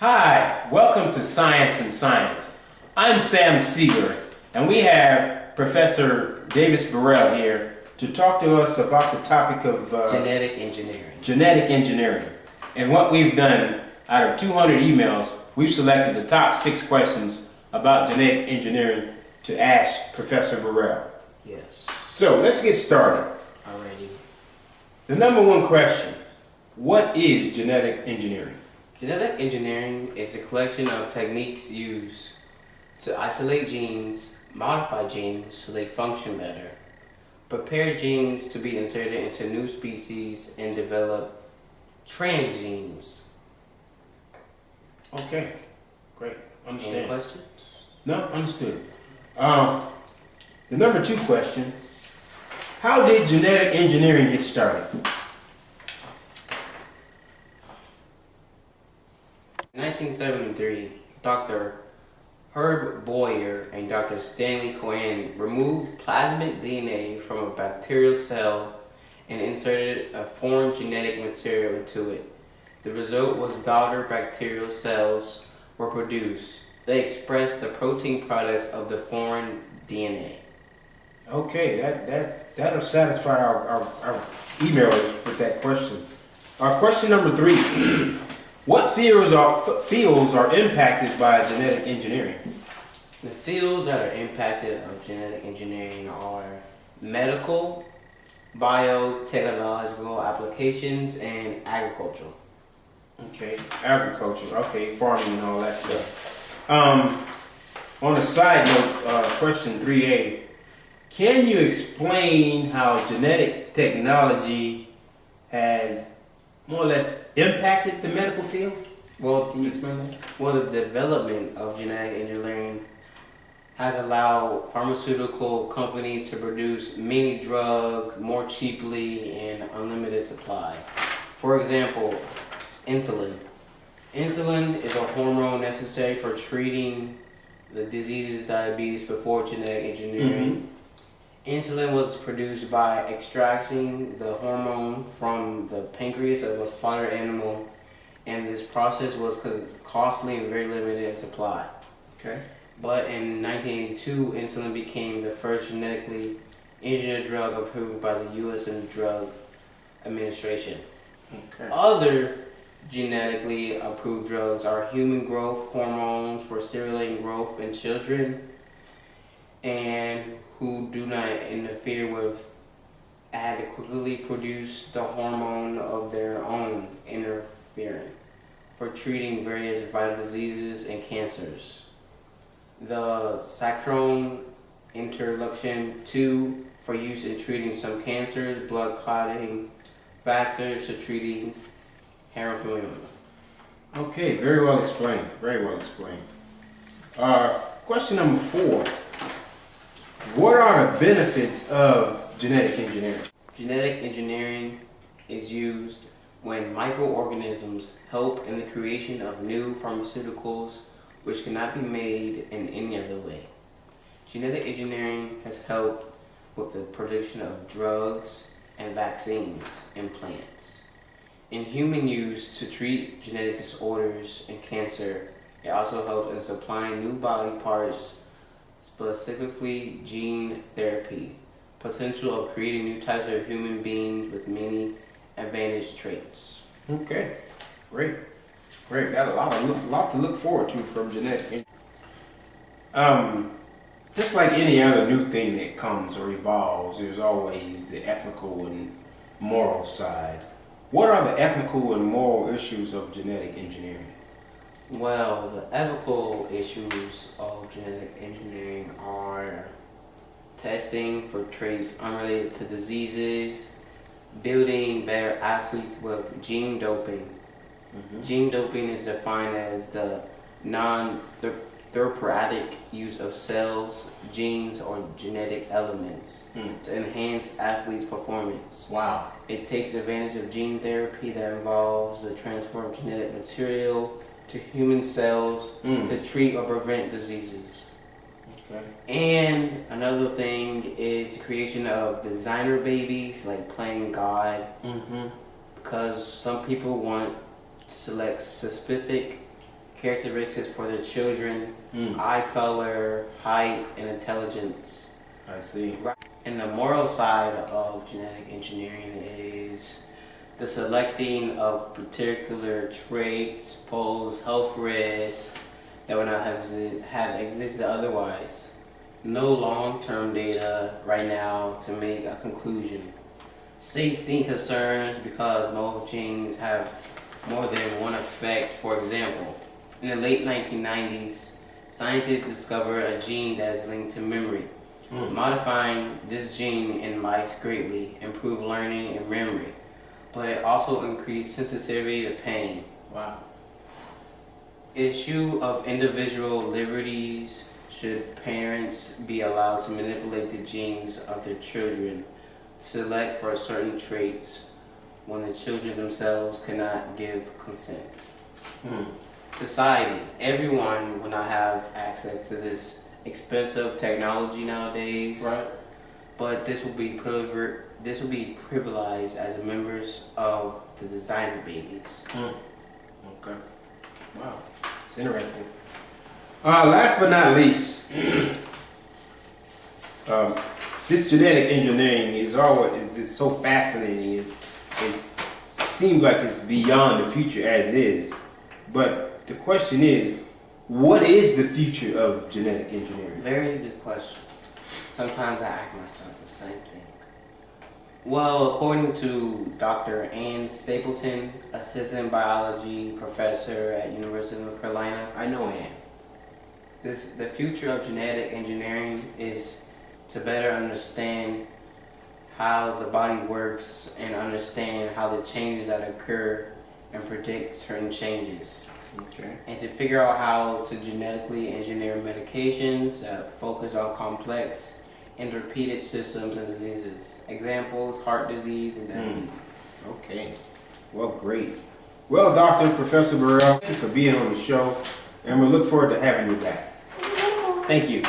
Hi, welcome to Science and Science. I'm Sam Seeger, and we have Professor Davis Burrell here to talk to us about the topic of genetic engineering. Genetic engineering. And what we've done, out of 200 emails, we've selected the top 6 questions about genetic engineering to ask Professor Burrell. Yes. So let's get started. Alrighty. The number one question, what is genetic engineering? Genetic engineering is a collection of techniques used to isolate genes, modify genes so they function better, prepare genes to be inserted into new species, and develop transgenes. Okay, great. Understand. Any questions? No, understood. The number 2 question, how did genetic engineering get started? In 1973, Dr. Herb Boyer and Dr. Stanley Cohen removed plasmid DNA from a bacterial cell and inserted a foreign genetic material into it. The result was daughter bacterial cells were produced. They expressed the protein products of the foreign DNA. Okay, that'll satisfy our emailers with that question. Question number 3. What fields are impacted by genetic engineering? The fields that are impacted of genetic engineering are medical, biotechnological applications, and agricultural. Okay, agriculture. Okay, farming and all that stuff. On a side note, question 3A, can you explain how genetic technology has more or less impacted the medical field? Well, Can you explain that? Well, the development of genetic engineering has allowed pharmaceutical companies to produce many drugs more cheaply in unlimited supply. For example, insulin. Insulin is a hormone necessary for treating the diseases diabetes before genetic engineering. Insulin was produced by extracting the hormone from the pancreas of a slaughtered animal, and this process was costly and very limited in supply. Okay. But in 1982, insulin became the first genetically engineered drug approved by the U.S. Drug Administration. Okay. Other genetically approved drugs are human growth hormones for stimulating growth in children and who do not interfere with adequately produce the hormone of their own interfering for treating various vital diseases and cancers. The Saccharin interleukin 2 for use in treating some cancers, blood clotting factors to treating hemophilia. Okay, very well explained. Very well explained. Question number 4. What are the benefits of genetic engineering? Genetic engineering is used when microorganisms help in the creation of new pharmaceuticals which cannot be made in any other way. Genetic engineering has helped with the production of drugs and vaccines and plants. In human use to treat genetic disorders and cancer, it also helps in supplying new body parts, specifically gene therapy, potential of creating new types of human beings with many advantage traits. Okay, great. Got a lot to look forward to from genetic engineering. Just like any other new thing that comes or evolves, there's always the ethical and moral side. What are the ethical and moral issues of genetic engineering? Well, the ethical issues of genetic engineering are testing for traits unrelated to diseases, building better athletes with gene doping. Gene doping is defined as the non-therapeutic use of cells, genes, or genetic elements to enhance athletes' performance. Wow. It takes advantage of gene therapy that involves the transfer of genetic material to human cells to treat or prevent diseases. Okay. And another thing is the creation of designer babies, like playing God, because some people want to select specific characteristics for their children, Mm. eye color, height, and intelligence. I see. And the moral side of genetic engineering is the selecting of particular traits pose health risks that would not have existed otherwise. No long-term data right now to make a conclusion. Safety concerns because most genes have more than one effect. For example, in the late 1990s, scientists discovered a gene that is linked to memory. Modifying this gene in mice greatly improved learning and memory, but it also increased sensitivity to pain. Wow. Issue of individual liberties. Should parents be allowed to manipulate the genes of their children, select for certain traits when the children themselves cannot give consent? Society. Everyone will not have access to this expensive technology nowadays. Right. But this will be privileged as members of the designer babies. Okay. Wow. It's interesting. Last but not least, this genetic engineering is so fascinating. It seems like it's beyond the future as is. But the question is, what is the future of genetic engineering? Very good question. Sometimes I ask myself the same thing. Well, according to Dr. Ann Stapleton, assistant biology professor at University of North Carolina. I know Ann. The future of genetic engineering is to better understand how the body works and understand how the changes that occur and predict certain changes. Okay. And to figure out how to genetically engineer medications that focus on complex and repeated systems and diseases. Examples, heart disease and diabetes. Okay. Well, great. Well, Dr. Professor Burrell, thank you for being on the show, and we look forward to having you back. Thank you.